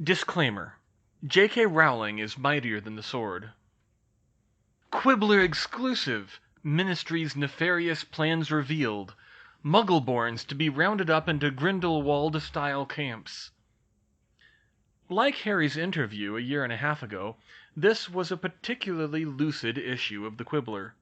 Disclaimer: J.K. Rowling is mightier than the sword. Quibbler exclusive! Ministry's nefarious plans revealed. Muggleborns to be rounded up into Grindelwald-style camps. Like Harry's interview a year and a half ago, this was a particularly lucid issue of the Quibbler.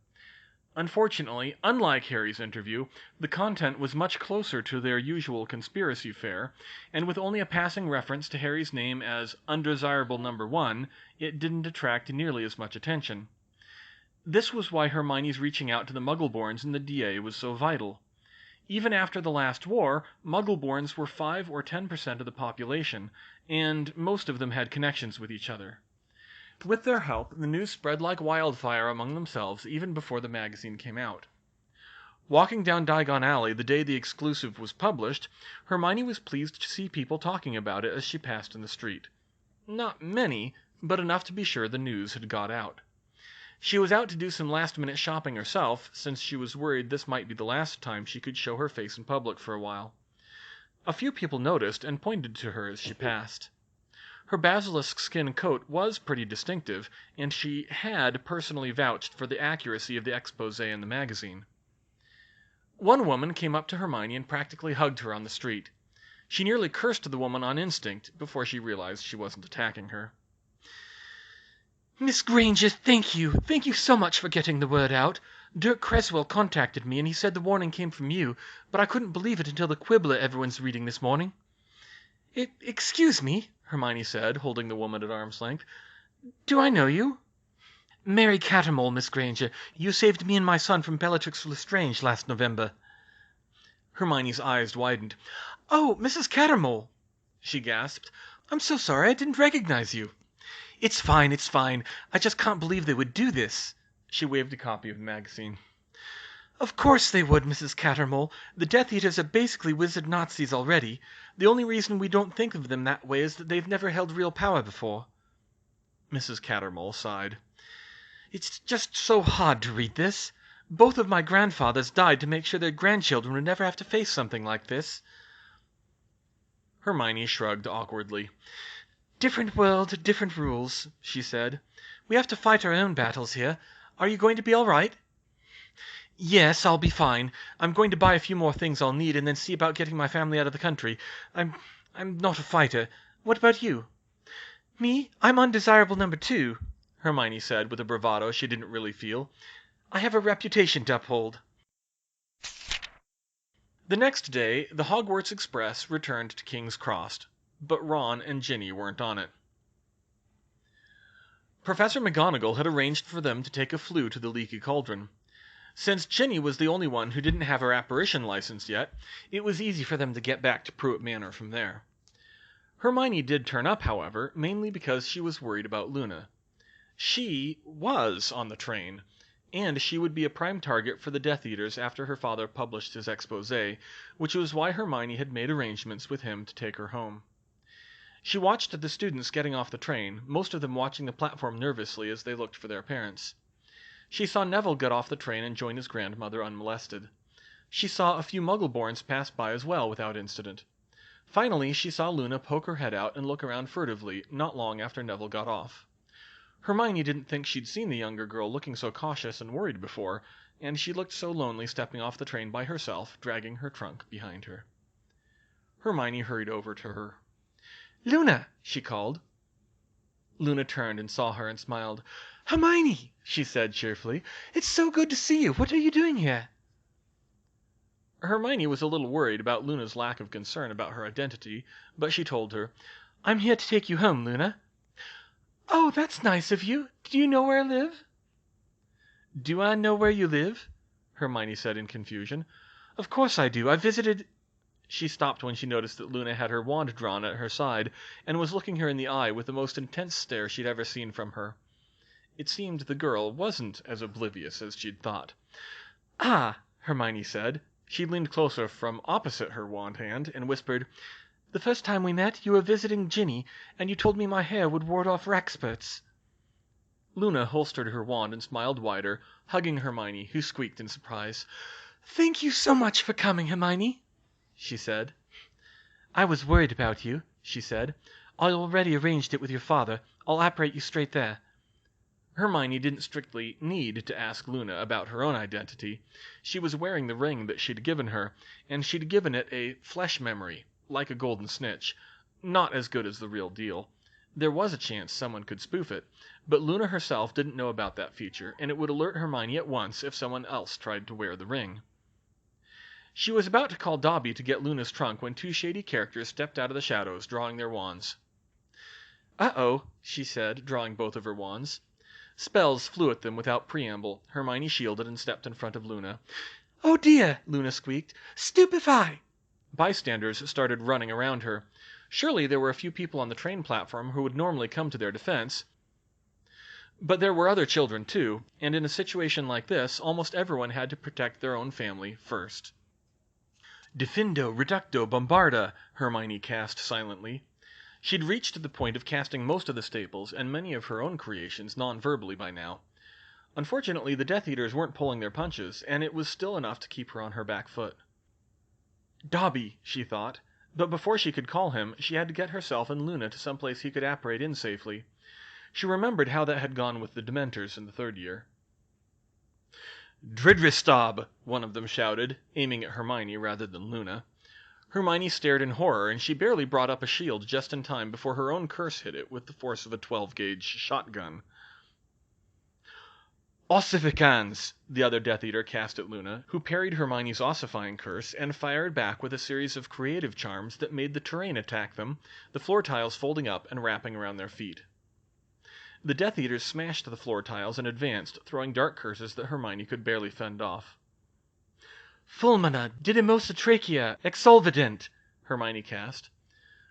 Unfortunately, unlike Harry's interview, the content was much closer to their usual conspiracy fare, and with only a passing reference to Harry's name as Undesirable Number 1, it didn't attract nearly as much attention. This was why Hermione's reaching out to the Muggleborns in the DA was so vital. Even after the last war, Muggleborns were 5 or 10% of the population, and most of them had connections with each other. With their help, the news spread like wildfire among themselves even before the magazine came out. Walking down Diagon Alley the day the exclusive was published, Hermione was pleased to see people talking about it as she passed in the street. Not many, but enough to be sure the news had got out. She was out to do some last-minute shopping herself, since she was worried this might be the last time she could show her face in public for a while. A few people noticed and pointed to her as she passed. Her basilisk skin coat was pretty distinctive, and she had personally vouched for the accuracy of the exposé in the magazine. One woman came up to Hermione and practically hugged her on the street. She nearly cursed the woman on instinct before she realized she wasn't attacking her. "Miss Granger, thank you. Thank you so much for getting the word out. Dirk Creswell contacted me, and he said the warning came from you, but I couldn't believe it until the Quibbler everyone's reading this morning." Excuse me," Hermione said, holding the woman at arm's length. "Do I know you?" "Mary Cattermole, Miss Granger. You saved me and my son from Bellatrix Lestrange last November." Hermione's eyes widened. "Oh, Mrs. Cattermole!" she gasped. "I'm so sorry, I didn't recognize you." "It's fine, it's fine. I just can't believe they would do this." She waved a copy of the magazine. "Of course they would, Mrs. Cattermole. The Death Eaters are basically wizard Nazis already. The only reason we don't think of them that way is that they've never held real power before." Mrs. Cattermole sighed. "It's just so hard to read this. Both of my grandfathers died to make sure their grandchildren would never have to face something like this." Hermione shrugged awkwardly. "Different world, different rules," she said. "We have to fight our own battles here. Are you going to be all right?" "Yes, I'll be fine. I'm going to buy a few more things I'll need and then see about getting my family out of the country. I'm not a fighter. What about you?" "Me? I'm undesirable number 2," Hermione said with a bravado she didn't really feel. "I have a reputation to uphold." The next day, the Hogwarts Express returned to King's Cross, but Ron and Ginny weren't on it. Professor McGonagall had arranged for them to take a flue to the Leaky Cauldron. Since Ginny was the only one who didn't have her apparition license yet, it was easy for them to get back to Pruitt Manor from there. Hermione did turn up, however, mainly because she was worried about Luna. She was on the train, and she would be a prime target for the Death Eaters after her father published his exposé, which was why Hermione had made arrangements with him to take her home. She watched the students getting off the train, most of them watching the platform nervously as they looked for their parents. She saw Neville get off the train and join his grandmother unmolested. She saw a few Muggleborns pass by as well without incident. Finally, she saw Luna poke her head out and look around furtively not long after Neville got off. Hermione didn't think she'd seen the younger girl looking so cautious and worried before, and she looked so lonely stepping off the train by herself, dragging her trunk behind her. Hermione hurried over to her. "Luna!" she called. Luna turned and saw her and smiled. "Hermione!" she said cheerfully. "It's so good to see you. What are you doing here?" Hermione was a little worried about Luna's lack of concern about her identity, but she told her, "I'm here to take you home, Luna." "Oh, that's nice of you. Do you know where I live?" "Do I know where you live?" Hermione said in confusion. "Of course I do. I visited—" She stopped when she noticed that Luna had her wand drawn at her side and was looking her in the eye with the most intense stare she'd ever seen from her. It seemed the girl wasn't as oblivious as she'd thought. "Ah," Hermione said. She leaned closer from opposite her wand hand and whispered, "The first time we met, you were visiting Ginny, and you told me my hair would ward off Raxperts." Luna holstered her wand and smiled wider, hugging Hermione, who squeaked in surprise. "Thank you so much for coming, Hermione," she said. "I was worried about you," she said. I already arranged it with your father. I'll apparate you straight there. Hermione didn't strictly need to ask Luna about her own identity. She was wearing the ring that she'd given her, and she'd given it a flesh memory, like a golden snitch. Not as good as the real deal. There was a chance someone could spoof it, but Luna herself didn't know about that feature, and it would alert Hermione at once if someone else tried to wear the ring. She was about to call Dobby to get Luna's trunk when two shady characters stepped out of the shadows, drawing their wands. "Uh-oh," she said, drawing both of her wands. Spells flew at them without preamble. Hermione shielded and stepped in front of Luna. "Oh dear," Luna squeaked. "Stupefy!" Bystanders started running around her. Surely there were a few people on the train platform who would normally come to their defense. But there were other children too, and in a situation like this, almost everyone had to protect their own family first. Diffindo, Reducto, Bombarda, Hermione cast silently. She'd reached the point of casting most of the staples and many of her own creations non-verbally by now. Unfortunately, the Death Eaters weren't pulling their punches, and it was still enough to keep her on her back foot. Dobby, she thought, but before she could call him, she had to get herself and Luna to someplace he could apparate in safely. She remembered how that had gone with the Dementors in the third year. "Dridristab!" one of them shouted, aiming at Hermione rather than Luna. Hermione stared in horror, and she barely brought up a shield just in time before her own curse hit it with the force of a 12-gauge shotgun. "Ossificans!" the other Death Eater cast at Luna, who parried Hermione's ossifying curse and fired back with a series of creative charms that made the terrain attack them, the floor tiles folding up and wrapping around their feet. The Death Eaters smashed the floor tiles and advanced, throwing dark curses that Hermione could barely fend off. "Fulmina, Didymosa Trachea, Exsolvident!" Hermione cast.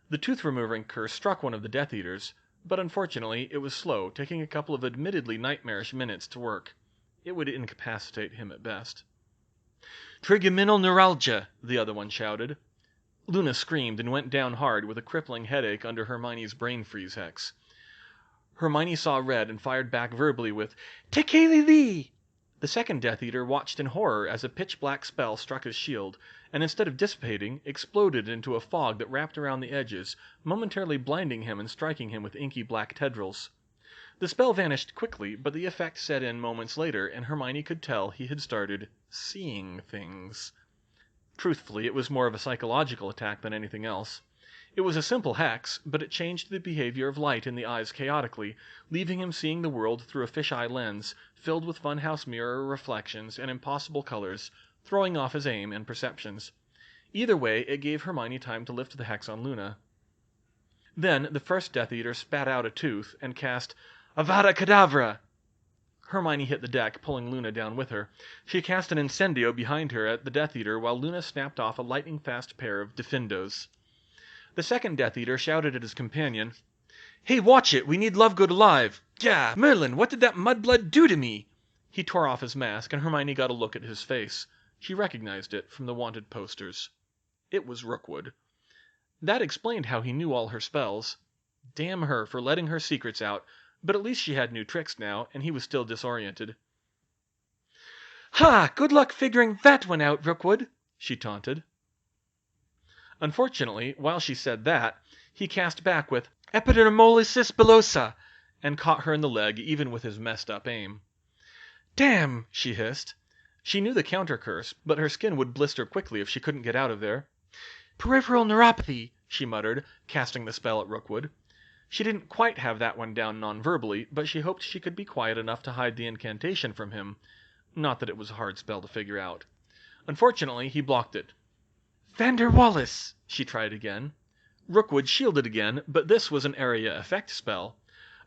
The tooth-removing curse struck one of the Death Eaters, but unfortunately it was slow, taking a couple of admittedly nightmarish minutes to work. It would incapacitate him at best. "Trigeminal neuralgia!" the other one shouted. Luna screamed and went down hard with a crippling headache under Hermione's brain freeze hex. Hermione saw red and fired back verbally with "Tekeli-lee!" The second Death Eater watched in horror as a pitch-black spell struck his shield, and instead of dissipating, exploded into a fog that wrapped around the edges, momentarily blinding him and striking him with inky black tendrils. The spell vanished quickly, but the effect set in moments later, and Hermione could tell he had started seeing things. Truthfully, it was more of a psychological attack than anything else. It was a simple hex, but it changed the behavior of light in the eyes chaotically, leaving him seeing the world through a fisheye lens, filled with funhouse mirror reflections and impossible colors, throwing off his aim and perceptions. Either way, it gave Hermione time to lift the hex on Luna. Then the first Death Eater spat out a tooth and cast Avada Kedavra! Hermione hit the deck, pulling Luna down with her. She cast an incendio behind her at the Death Eater while Luna snapped off a lightning-fast pair of Diffindos. The second Death Eater shouted at his companion, "Hey, watch it! We need Lovegood alive! Gah! Merlin, what did that mudblood do to me?" He tore off his mask, and Hermione got a look at his face. She recognized it from the wanted posters. It was Rookwood. That explained how he knew all her spells. Damn her for letting her secrets out, but at least she had new tricks now, and he was still disoriented. "Ha! Good luck figuring that one out, Rookwood," she taunted. Unfortunately, while she said that, he cast back with Epidermolysis bullosa and caught her in the leg even with his messed up aim. "Damn!" she hissed. She knew the counter curse, but her skin would blister quickly if she couldn't get out of there. "Peripheral neuropathy," she muttered, casting the spell at Rookwood. She didn't quite have that one down non-verbally, but she hoped she could be quiet enough to hide the incantation from him. Not that it was a hard spell to figure out. Unfortunately, he blocked it. "Vander Wallace!" she tried again. Rookwood shielded again, but this was an area effect spell.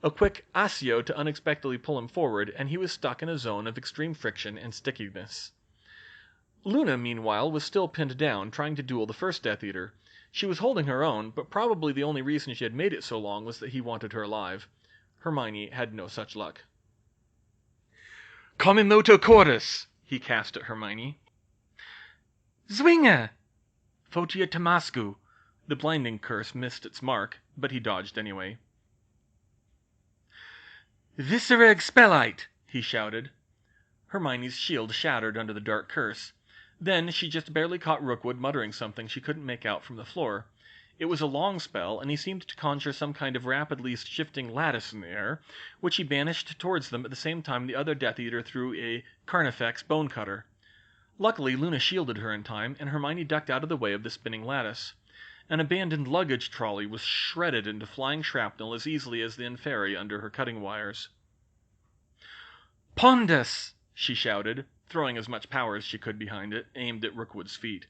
A quick Accio to unexpectedly pull him forward, and he was stuck in a zone of extreme friction and stickiness. Luna, meanwhile, was still pinned down, trying to duel the first Death Eater. She was holding her own, but probably the only reason she had made it so long was that he wanted her alive. Hermione had no such luck. "Comimoto Chorus!" he cast at Hermione. "Zwinger!" Photia Tamasku. The blinding curse missed its mark, but he dodged anyway. "Viscera Expellite!" he shouted. Hermione's shield shattered under the dark curse. Then she just barely caught Rookwood muttering something she couldn't make out from the floor. It was a long spell, and he seemed to conjure some kind of rapidly shifting lattice in the air, which he banished towards them at the same time the other Death Eater threw a Carnifex bone cutter. Luckily, Luna shielded her in time, and Hermione ducked out of the way of the spinning lattice. An abandoned luggage trolley was shredded into flying shrapnel as easily as the Inferi under her cutting wires. "Pondus!" she shouted, throwing as much power as she could behind it, aimed at Rookwood's feet.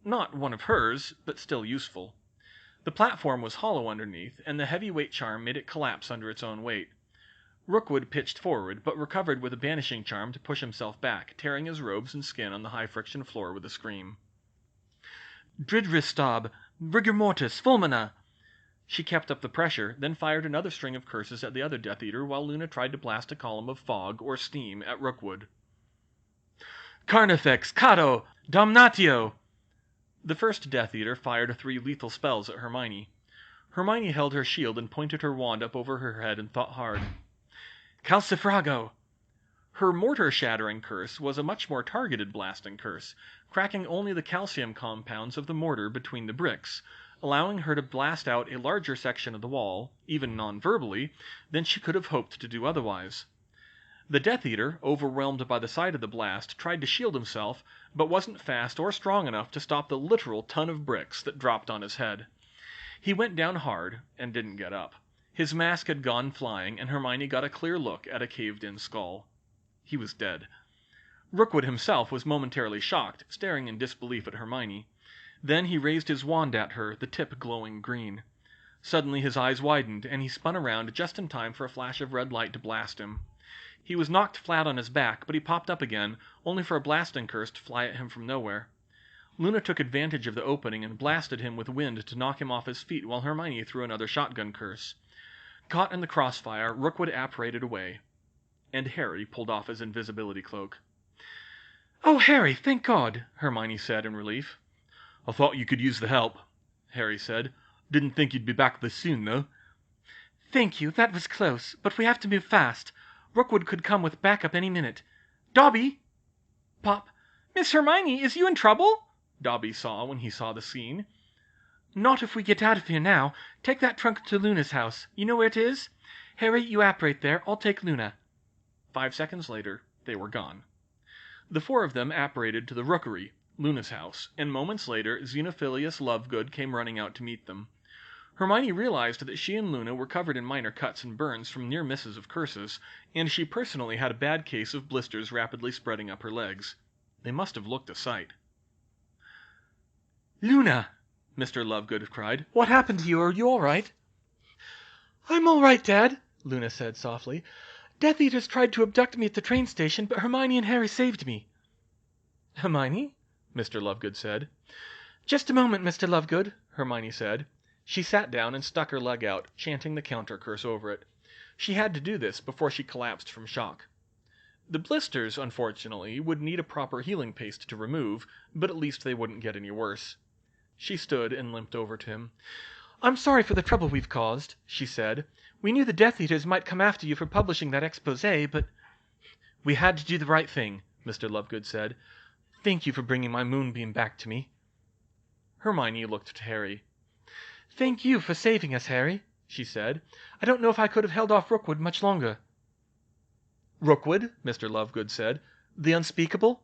Not one of hers, but still useful. The platform was hollow underneath, and the heavy weight charm made it collapse under its own weight. Rookwood pitched forward, but recovered with a banishing charm to push himself back, tearing his robes and skin on the high-friction floor with a scream. "Dridristab! Rigor mortis! Fulmina!" She kept up the pressure, then fired another string of curses at the other Death Eater while Luna tried to blast a column of fog, or steam, at Rookwood. "Carnifex! Cato! Damnatio!" The first Death Eater fired 3 lethal spells at Hermione. Hermione held her shield and pointed her wand up over her head and thought hard. "Calcifrago!" Her mortar-shattering curse was a much more targeted blasting curse, cracking only the calcium compounds of the mortar between the bricks, allowing her to blast out a larger section of the wall, even non-verbally, than she could have hoped to do otherwise. The Death Eater, overwhelmed by the sight of the blast, tried to shield himself, but wasn't fast or strong enough to stop the literal ton of bricks that dropped on his head. He went down hard, and didn't get up. His mask had gone flying, and Hermione got a clear look at a caved-in skull. He was dead. Rookwood himself was momentarily shocked, staring in disbelief at Hermione. Then he raised his wand at her, the tip glowing green. Suddenly his eyes widened, and he spun around just in time for a flash of red light to blast him. He was knocked flat on his back, but he popped up again, only for a blasting curse to fly at him from nowhere. Luna took advantage of the opening and blasted him with wind to knock him off his feet while Hermione threw another shotgun curse. Caught in the crossfire, Rookwood apparated away, and Harry pulled off his invisibility cloak. "Oh, Harry, thank God!" Hermione said in relief. "I thought you could use the help," Harry said. "Didn't think you'd be back this soon, though." "Thank you, that was close, but we have to move fast. Rookwood could come with backup any minute. Dobby!" "Pop! Miss Hermione, is you in trouble?" Dobby saw when he saw the scene. "Not if we get out of here now. Take that trunk to Luna's house. You know where it is? Harry, you apparate there. I'll take Luna." 5 seconds later, they were gone. The 4 of them apparated to the Rookery, Luna's house, and moments later Xenophilius Lovegood came running out to meet them. Hermione realized that she and Luna were covered in minor cuts and burns from near misses of curses, and she personally had a bad case of blisters rapidly spreading up her legs. They must have looked a sight. "Luna!" Mr. Lovegood cried. "What happened to you? Are you all right?" "I'm all right, Dad," Luna said softly. "Death Eaters tried to abduct me at the train station, but Hermione and Harry saved me." "Hermione?" Mr. Lovegood said. "Just a moment, Mr. Lovegood," Hermione said. She sat down and stuck her leg out, chanting the counter curse over it. She had to do this before she collapsed from shock. The blisters, unfortunately, would need a proper healing paste to remove, but at least they wouldn't get any worse. She stood and limped over to him. "I'm sorry for the trouble we've caused," she said. "We knew the Death Eaters might come after you for publishing that exposé, but—" "We had to do the right thing," Mr. Lovegood said. "Thank you for bringing my moonbeam back to me." Hermione looked to Harry. "Thank you for saving us, Harry," she said. "I don't know if I could have held off Rookwood much longer." "Rookwood?" Mr. Lovegood said. "The Unspeakable?"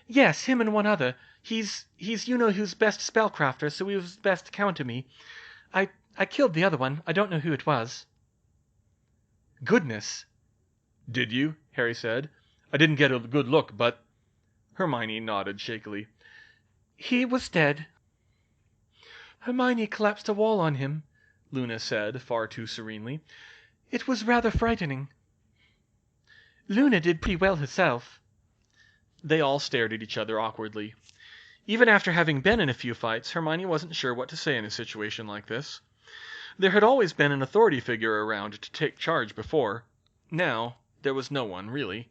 "Yes, him and one other. He's you-know-who's best spellcrafter, so he was best to counter me. I killed the other one. I don't know who it was." "Goodness!" "Did you?" Harry said. "I didn't get a good look, but—" Hermione nodded shakily. "He was dead." "Hermione collapsed a wall on him," Luna said far too serenely. "It was rather frightening." "Luna did pretty well herself." They all stared at each other awkwardly. Even after having been in a few fights, Hermione wasn't sure what to say in a situation like this. There had always been an authority figure around to take charge before. Now, there was no one, really.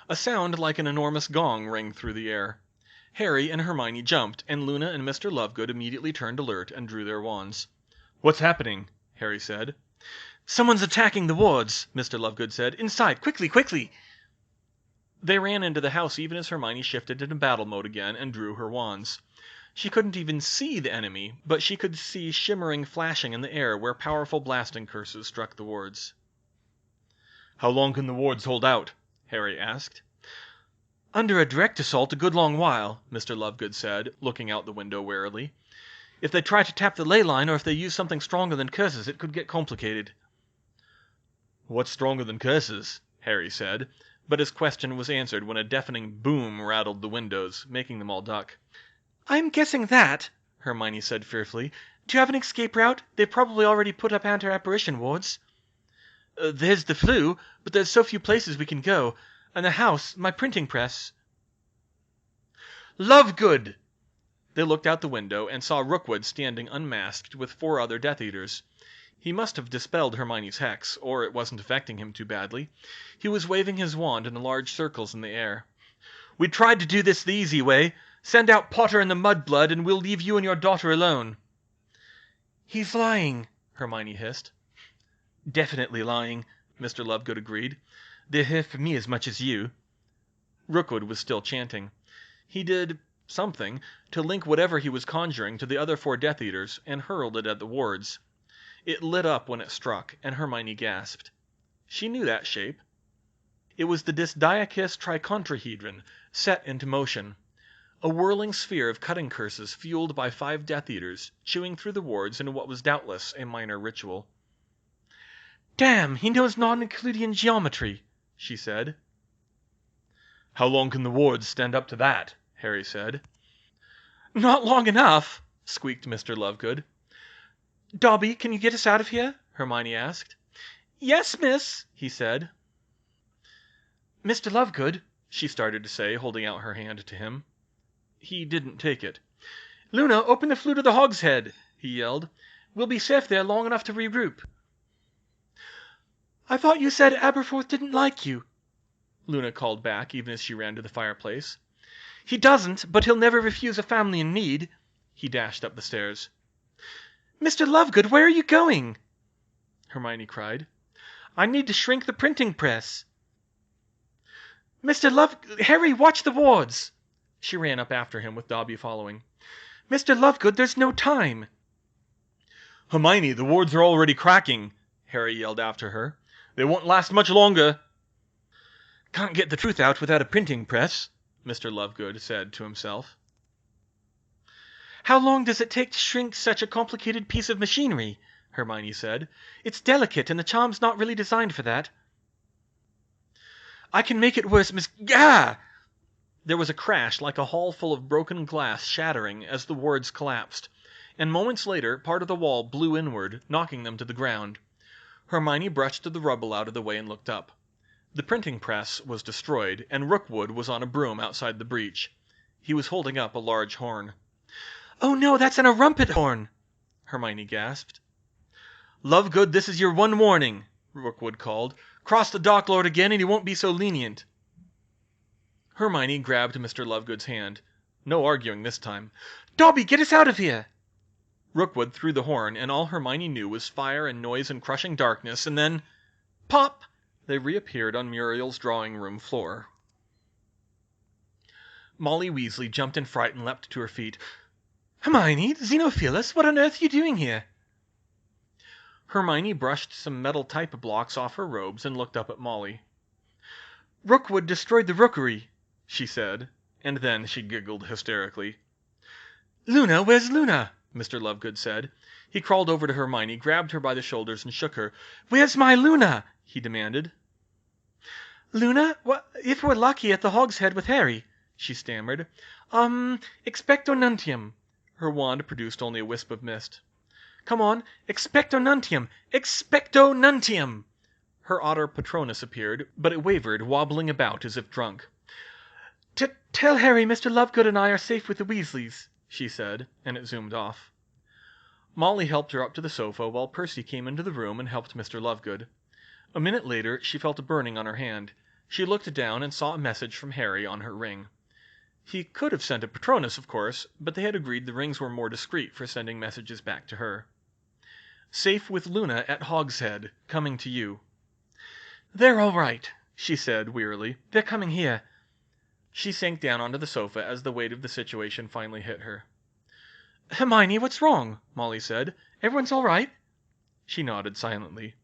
A sound like an enormous gong rang through the air. Harry and Hermione jumped, and Luna and Mr. Lovegood immediately turned alert and drew their wands. "What's happening?" Harry said. "Someone's attacking the wards," Mr. Lovegood said. "Inside! Quickly, quickly!" They ran into the house even as Hermione shifted into battle mode again and drew her wands. She couldn't even see the enemy, but she could see shimmering flashing in the air where powerful blasting curses struck the wards. "How long can the wards hold out?" Harry asked. "Under a direct assault a good long while," Mr. Lovegood said, looking out the window warily. "If they try to tap the ley line, or if they use something stronger than curses, it could get complicated." "What's stronger than curses?" Harry said, but his question was answered when a deafening boom rattled the windows, making them all duck. "I'm guessing that," Hermione said fearfully. "Do you have an escape route? They've probably already put up anti-apparition wards." "There's the flue, but there's so few places we can go. And the house, my printing press." "Lovegood!" They looked out the window and saw Rookwood standing unmasked with 4 other Death Eaters. He must have dispelled Hermione's hex, or it wasn't affecting him too badly. He was waving his wand in large circles in the air. "We tried to do this the easy way. Send out Potter and the Mudblood, and we'll leave you and your daughter alone." "He's lying," Hermione hissed. "Definitely lying," Mr. Lovegood agreed. "They're here for me as much as you." Rookwood was still chanting. He did something to link whatever he was conjuring to the other 4 Death Eaters and hurled it at the wards. It lit up when it struck, and Hermione gasped. She knew that shape. It was the Dysdiakus tricontrahedron set into motion. A whirling sphere of cutting curses fueled by 5 Death Eaters, chewing through the wards in what was doubtless a minor ritual. "Damn, he knows non-Euclidean geometry," she said. "How long can the wards stand up to that?" Harry said. "Not long enough," squeaked Mr. Lovegood. "Dobby, can you get us out of here?" Hermione asked. "Yes, miss," he said. "Mr. Lovegood," she started to say, holding out her hand to him. He didn't take it. "Luna, open the flue to the hogshead," he yelled. "We'll be safe there long enough to regroup." "I thought you said Aberforth didn't like you," Luna called back, even as she ran to the fireplace. "He doesn't, but he'll never refuse a family in need." He dashed up the stairs. "Mr. Lovegood, where are you going?" Hermione cried. "I need to shrink the printing press." Harry, watch the wards!" She ran up after him, with Dobby following. "Mr. Lovegood, there's no time." "Hermione, the wards are already cracking," Harry yelled after her. "They won't last much longer." "Can't get the truth out without a printing press," Mr. Lovegood said to himself. "How long does it take to shrink such a complicated piece of machinery?" Hermione said. "It's delicate, and the charm's not really designed for that." "I can make it worse, Miss... Gah!" There was a crash like a hall full of broken glass shattering as the wards collapsed, and moments later part of the wall blew inward, knocking them to the ground. Hermione brushed the rubble out of the way and looked up. The printing press was destroyed, and Rookwood was on a broom outside the breach. He was holding up a large horn. "Oh no, that's a rumpet horn!" Hermione gasped. "Lovegood, this is your one warning," Rookwood called. "Cross the Dark Lord again and he won't be so lenient." Hermione grabbed Mr. Lovegood's hand. No arguing this time. "Dobby, get us out of here!" Rookwood threw the horn, and all Hermione knew was fire and noise and crushing darkness, and then... pop! They reappeared on Muriel's drawing-room floor. Molly Weasley jumped in fright and leapt to her feet. "Hermione, Xenophilus, what on earth are you doing here?" Hermione brushed some metal type blocks off her robes and looked up at Molly. "Rookwood destroyed the Rookery," she said, and then she giggled hysterically. "Luna, where's Luna?" Mr. Lovegood said. He crawled over to Hermione, grabbed her by the shoulders, and shook her. "Where's my Luna?" he demanded. "Luna? If we're lucky, at the Hogshead with Harry," she stammered. Expecto Nuntium." Her wand produced only a wisp of mist. "Come on, Expecto Nuntium! Expecto Nuntium!" Her otter Patronus appeared, but it wavered, wobbling about as if drunk. "Tell Harry Mr. Lovegood and I are safe with the Weasleys," she said, and it zoomed off. Molly helped her up to the sofa while Percy came into the room and helped Mr. Lovegood. A minute later she felt a burning on her hand. She looked down and saw a message from Harry on her ring. He could have sent a Patronus, of course, but they had agreed the rings were more discreet for sending messages back to her. "Safe with Luna at Hogshead. Coming to you." "They're all right," she said wearily. "They're coming here." She sank down onto the sofa as the weight of the situation finally hit her. Hermione, what's wrong? Molly said. Everyone's all right? She nodded silently.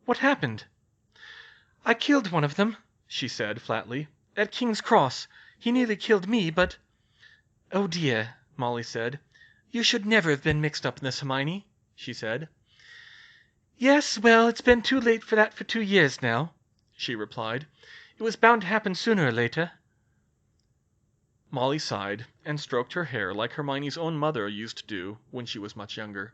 What happened? I killed one of them, she said flatly. At King's Cross. He nearly killed me, but... Oh dear, Molly said. You should never have been mixed up in this, Hermione, she said. Yes, well, it's been too late for that for 2 years now, she replied. It was bound to happen sooner or later. Molly sighed and stroked her hair like Hermione's own mother used to do when she was much younger.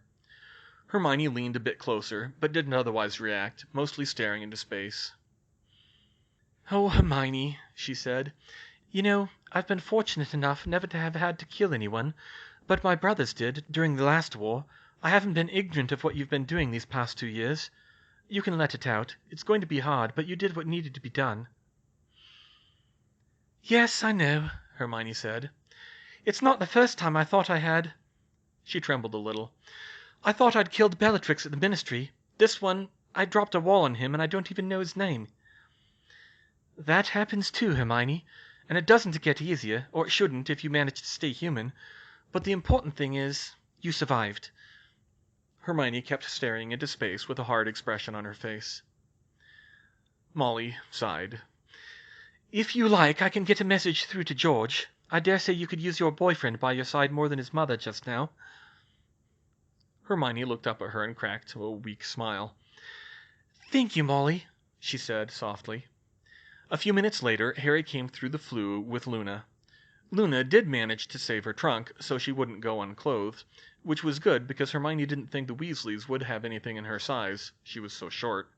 Hermione leaned a bit closer, but didn't otherwise react, mostly staring into space. Oh, Hermione, she said. You know, I've been fortunate enough never to have had to kill anyone, but my brothers did, during the last war. I haven't been ignorant of what you've been doing these past 2 years. You can let it out. It's going to be hard, but you did what needed to be done. Yes, I know, Hermione said. It's not the first time I thought I had... She trembled a little. I thought I'd killed Bellatrix at the Ministry. This one, I dropped a wall on him and I don't even know his name. That happens too, Hermione, and it doesn't get easier, or it shouldn't if you manage to stay human. But the important thing is, you survived. Hermione kept staring into space with a hard expression on her face. Molly sighed. If you like, I can get a message through to George. I dare say you could use your boyfriend by your side more than his mother just now. Hermione looked up at her and cracked a weak smile. Thank you, Molly, she said softly. A few minutes later, Harry came through the flue with Luna. Luna did manage to save her trunk, so she wouldn't go unclothed, which was good because Hermione didn't think the Weasleys would have anything in her size. She was so short.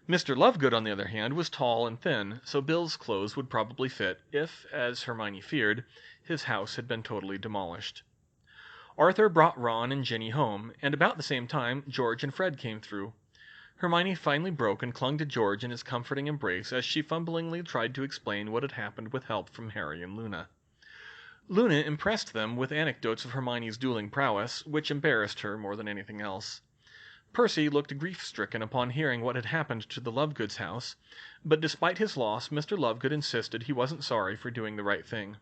Mr. Lovegood, on the other hand, was tall and thin, so Bill's clothes would probably fit if, as Hermione feared, his house had been totally demolished. Arthur brought Ron and Ginny home, and about the same time George and Fred came through. Hermione finally broke and clung to George in his comforting embrace as she fumblingly tried to explain what had happened with help from Harry and Luna. Luna impressed them with anecdotes of Hermione's dueling prowess, which embarrassed her more than anything else. Percy looked grief-stricken upon hearing what had happened to the Lovegoods' house, but despite his loss, Mr. Lovegood insisted he wasn't sorry for doing the right thing.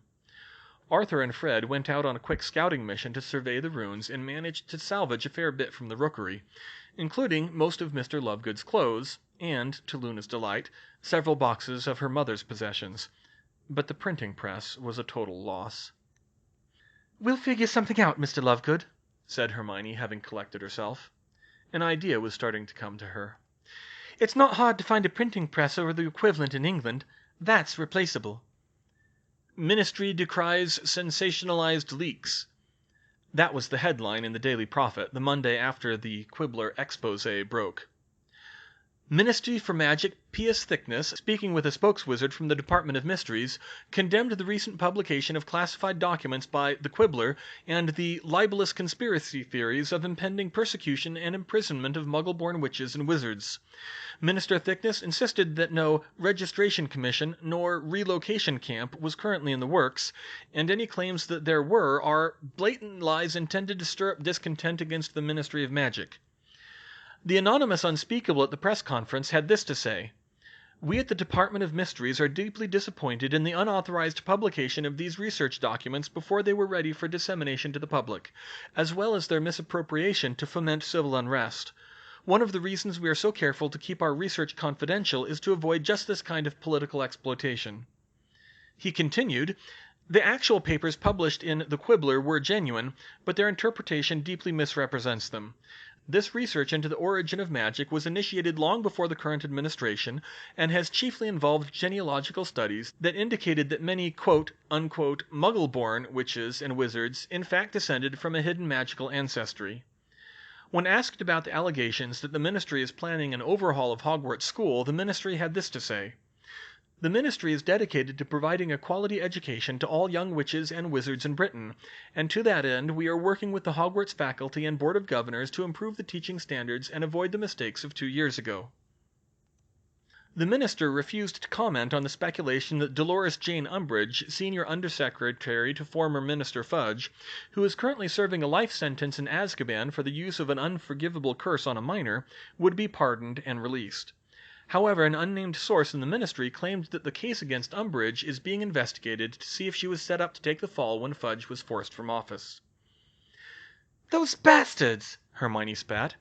Arthur and Fred went out on a quick scouting mission to survey the ruins and managed to salvage a fair bit from the Rookery, including most of Mr. Lovegood's clothes and, to Luna's delight, several boxes of her mother's possessions. But the printing press was a total loss. "We'll figure something out, Mr. Lovegood," said Hermione, having collected herself. An idea was starting to come to her. "It's not hard to find a printing press or the equivalent in England. That's replaceable." "Ministry decries sensationalized leaks." That was the headline in the Daily Prophet the Monday after the Quibbler expose broke. Ministry for Magic Pious Thickness, speaking with a spokeswizard from the Department of Mysteries, condemned the recent publication of classified documents by the Quibbler and the libelous conspiracy theories of impending persecution and imprisonment of Muggle-born witches and wizards. Minister Thickness insisted that no registration commission nor relocation camp was currently in the works, and any claims that there were are blatant lies intended to stir up discontent against the Ministry of Magic. The anonymous unspeakable at the press conference had this to say: "We at the Department of Mysteries are deeply disappointed in the unauthorized publication of these research documents before they were ready for dissemination to the public, as well as their misappropriation to foment civil unrest. One of the reasons we are so careful to keep our research confidential is to avoid just this kind of political exploitation." He continued, "The actual papers published in The Quibbler were genuine, but their interpretation deeply misrepresents them. This research into the origin of magic was initiated long before the current administration, and has chiefly involved genealogical studies that indicated that many quote-unquote Muggle-born witches and wizards in fact descended from a hidden magical ancestry." When asked about the allegations that the Ministry is planning an overhaul of Hogwarts School, the Ministry had this to say: "The Ministry is dedicated to providing a quality education to all young witches and wizards in Britain, and to that end we are working with the Hogwarts faculty and Board of Governors to improve the teaching standards and avoid the mistakes of 2 years ago." The minister refused to comment on the speculation that Dolores Jane Umbridge, senior undersecretary to former Minister Fudge, who is currently serving a life sentence in Azkaban for the use of an unforgivable curse on a minor, would be pardoned and released. However, an unnamed source in the Ministry claimed that the case against Umbridge is being investigated to see if she was set up to take the fall when Fudge was forced from office. "Those bastards!" Hermione spat.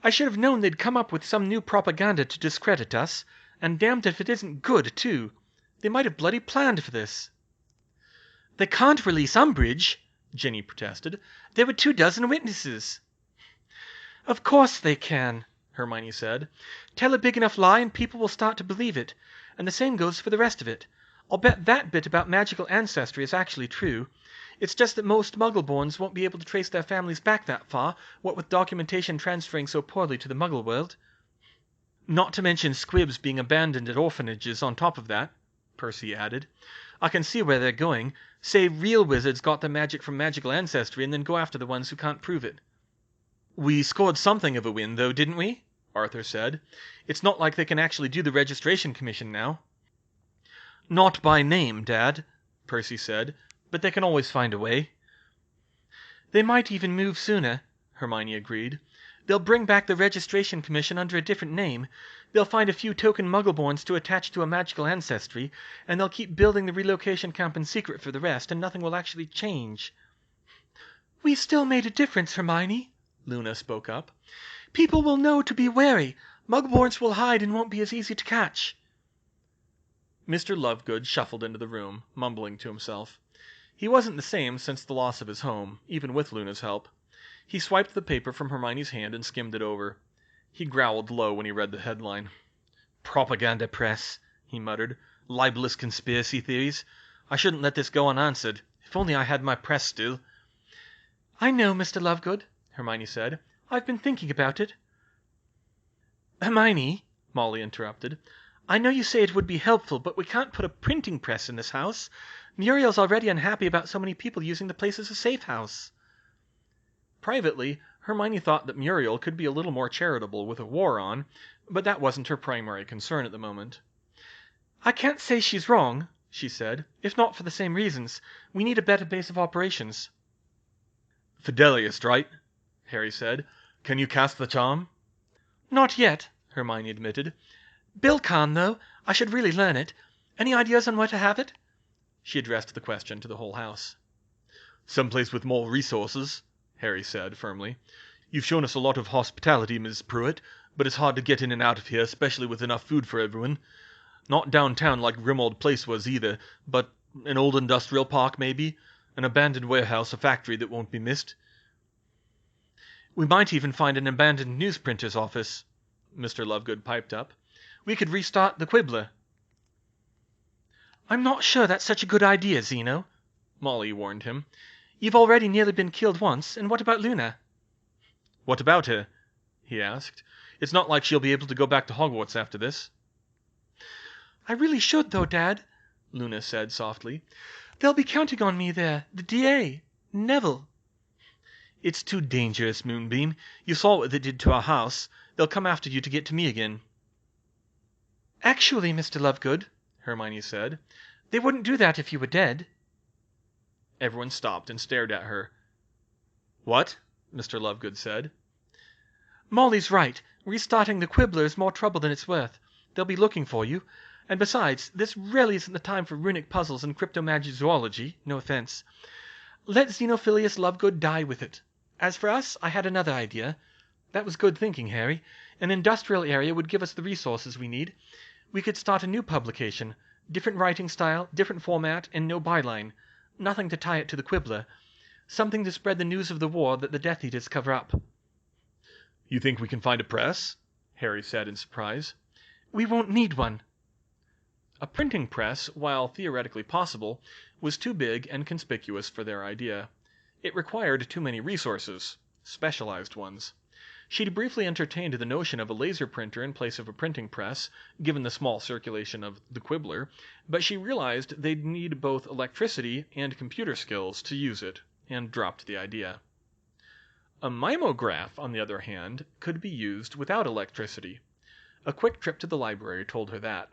"I should have known they'd come up with some new propaganda to discredit us, and damned if it isn't good, too. They might have bloody planned for this." "They can't release Umbridge," Ginny protested. "There were 24 witnesses." "Of course they can," Hermione said. "Tell a big enough lie and people will start to believe it. And the same goes for the rest of it. I'll bet that bit about magical ancestry is actually true. It's just that most Muggleborns won't be able to trace their families back that far, what with documentation transferring so poorly to the Muggle world. Not to mention squibs being abandoned at orphanages on top of that," Percy added. "I can see where they're going. Say real wizards got their magic from magical ancestry and then go after the ones who can't prove it." "We scored something of a win, though, didn't we?" Arthur said. "It's not like they can actually do the registration commission now." "Not by name, Dad," Percy said, "but they can always find a way." "They might even move sooner," Hermione agreed. "They'll bring back the registration commission under a different name. They'll find a few token Muggleborns to attach to a magical ancestry, and they'll keep building the relocation camp in secret for the rest, and nothing will actually change." "We still made a difference, Hermione," Luna spoke up. "People will know to be wary. Muggleborns will hide and won't be as easy to catch." Mr. Lovegood shuffled into the room, mumbling to himself. He wasn't the same since the loss of his home, even with Luna's help. He swiped the paper from Hermione's hand and skimmed it over. He growled low when he read the headline. "Propaganda press," he muttered. "Libelous conspiracy theories. I shouldn't let this go unanswered. If only I had my press still." "I know, Mr. Lovegood," Hermione said. "I've been thinking about it." "Hermione," Molly interrupted, "I know you say it would be helpful, but we can't put a printing press in this house. Muriel's already unhappy about so many people using the place as a safe house." Privately, Hermione thought that Muriel could be a little more charitable with a war on, but that wasn't her primary concern at the moment. "I can't say she's wrong," she said, "if not for the same reasons. We need a better base of operations." "Fidelius, right?" Harry said. "Can you cast the charm?" "Not yet," Hermione admitted. "Bill can, though. I should really learn it. Any ideas on where to have it?" She addressed the question to the whole house. "Someplace with more resources," Harry said firmly. "You've shown us a lot of hospitality, Miss Pruitt, but it's hard to get in and out of here, especially with enough food for everyone. Not downtown like Grimmauld Place was either, but an old industrial park maybe, an abandoned warehouse, a factory that won't be missed." "We might even find an abandoned newsprinter's office," Mr. Lovegood piped up. "We could restart the Quibbler." "I'm not sure that's such a good idea, Zeno," Molly warned him. "You've already nearly been killed once, and what about Luna?" "What about her?" he asked. "It's not like she'll be able to go back to Hogwarts after this." "I really should, though, Dad," Luna said softly. "They'll be counting on me there. The D.A. Neville." "It's too dangerous, Moonbeam. You saw what they did to our house. They'll come after you to get to me again." "Actually, Mr. Lovegood," Hermione said, "they wouldn't do that if you were dead." Everyone stopped and stared at her. "What?" Mr. Lovegood said. "Molly's right. Restarting the Quibbler is more trouble than it's worth. They'll be looking for you. And besides, this really isn't the time for runic puzzles and cryptomagizoology. No offense. Let Xenophilius Lovegood die with it. As for us, I had another idea. That was good thinking, Harry. An industrial area would give us the resources we need. We could start a new publication. Different writing style, different format, and no byline. Nothing to tie it to the Quibbler. Something to spread the news of the war that the Death Eaters cover up." "You think we can find a press?" Harry said in surprise. "We won't need one." A printing press, while theoretically possible, was too big and conspicuous for their idea. It required too many resources, specialized ones. She'd briefly entertained the notion of a laser printer in place of a printing press, given the small circulation of the Quibbler, but she realized they'd need both electricity and computer skills to use it, and dropped the idea. A mimeograph, on the other hand, could be used without electricity. A quick trip to the library told her that.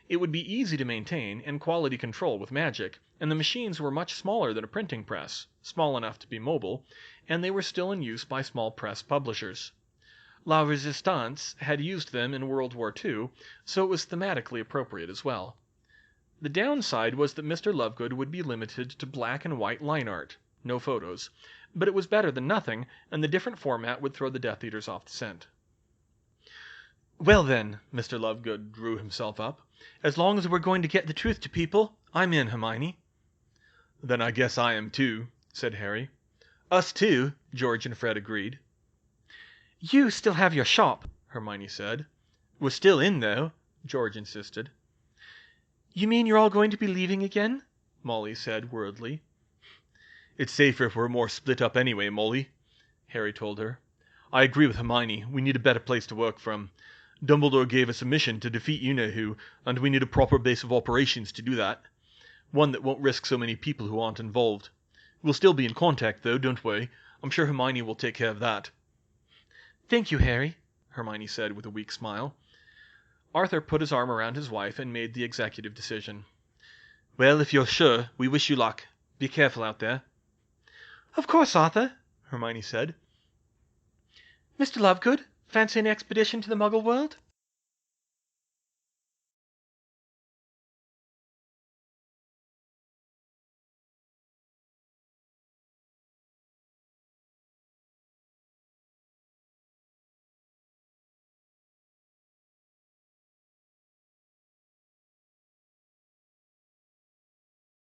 It would be easy to maintain and quality control with magic, and the machines were much smaller than a printing press, small enough to be mobile, and they were still in use by small press publishers. La Resistance had used them in World War II, so it was thematically appropriate as well. The downside was that Mr. Lovegood would be limited to black and white line art, no photos, but it was better than nothing, and the different format would throw the Death Eaters off the scent. Well then, Mr. Lovegood drew himself up. As long as we're going to get the truth to people, I'm in, Hermione. Then I guess I am too, said Harry. Us too, George and Fred agreed. You still have your shop, Hermione said. We're still in, though, George insisted. You mean you're all going to be leaving again? Molly said worriedly. It's safer if we're more split up anyway, Molly, Harry told her. I agree with Hermione. We need a better place to work from. Dumbledore gave us a mission to defeat you-know-who, and we need a proper base of operations to do that. One that won't risk so many people who aren't involved. We'll still be in contact, though, don't worry. I'm sure Hermione will take care of that. Thank you, Harry, Hermione said with a weak smile. Arthur put his arm around his wife and made the executive decision. Well, if you're sure, we wish you luck. Be careful out there. Of course, Arthur, Hermione said. Mr. Lovegood, fancy an expedition to the Muggle world?